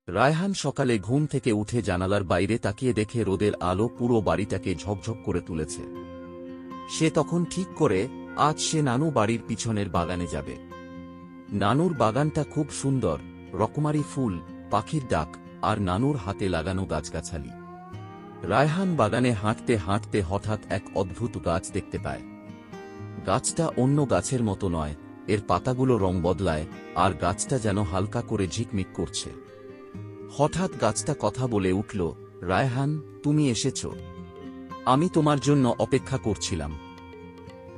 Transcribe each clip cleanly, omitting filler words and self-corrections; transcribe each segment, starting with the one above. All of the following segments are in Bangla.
রায়হান সকালে ঘুম থেকে উঠে জানালার বাইরে তাকিয়ে দেখে রোদের আলো পুরো বাড়িটাকে ঝকঝক করে তুলেছে। সে তখন ঠিক করে আজ সে নানু বাড়ির পিছনের বাগানে যাবে। নানুর বাগানটা খুব সুন্দর, রকমারি ফুল, পাখির ডাক আর নানুর হাতে লাগানো গাছগাছালি। রায়হান বাগানে হাঁটতে হাঁটতে হঠাৎ এক অদ্ভুত গাছ দেখতে পায়। গাছটা অন্য গাছের মতো নয়, এর পাতাগুলো রং বদলায় আর গাছটা যেন হালকা করে ঝিকমিক করছে। হঠাৎ গাছটা কথা বলে উঠল, রায়হান, তুমি এসেছ। আমি তোমার জন্য অপেক্ষা করছিলাম।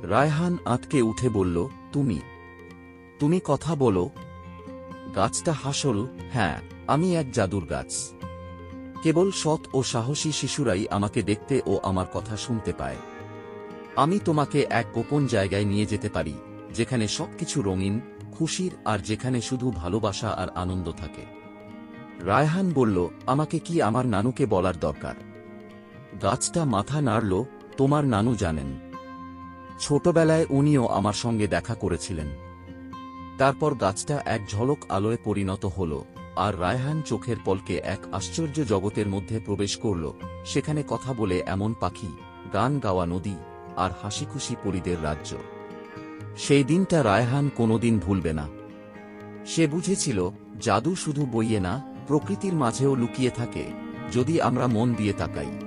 রায়হান আঁতকে উঠে বলল, তুমি তুমি কথা বলো। গাছটা হাসল, হ্যাঁ, আমি এক জাদুর গাছ। কেবল সৎ ও সাহসী শিশুরাই আমাকে দেখতে ও আমার কথা শুনতে পায়। আমি তোমাকে এক গোপন জায়গায় নিয়ে যেতে পারি, যেখানে সবকিছু রঙিন, খুশির আর যেখানে শুধু ভালোবাসা আর আনন্দ থাকে। রায়হান বলল, আমাকে কি আমার নানুকে বলার দরকার? গাছটা মাথা নাড়ল, তোমার নানু জানেন। ছোটবেলায় উনিও আমার সঙ্গে দেখা করেছিলেন। তারপর গাছটা এক ঝলক আলোয় পরিণত হল, আর রায়হান চোখের পলকে এক আশ্চর্য জগতের মধ্যে প্রবেশ করল। সেখানে কথা বলে এমন পাখি, গান গাওয়া নদী আর হাসিখুশি পরীদের রাজ্য। সেই দিনটা রায়হান কোনোদিন ভুলবে না। সে বুঝেছিল, জাদু শুধু বইয়ে না, প্রকৃতির মাঝেও লুকিয়ে থাকে, যদি আমরা মন দিয়ে তাকাই।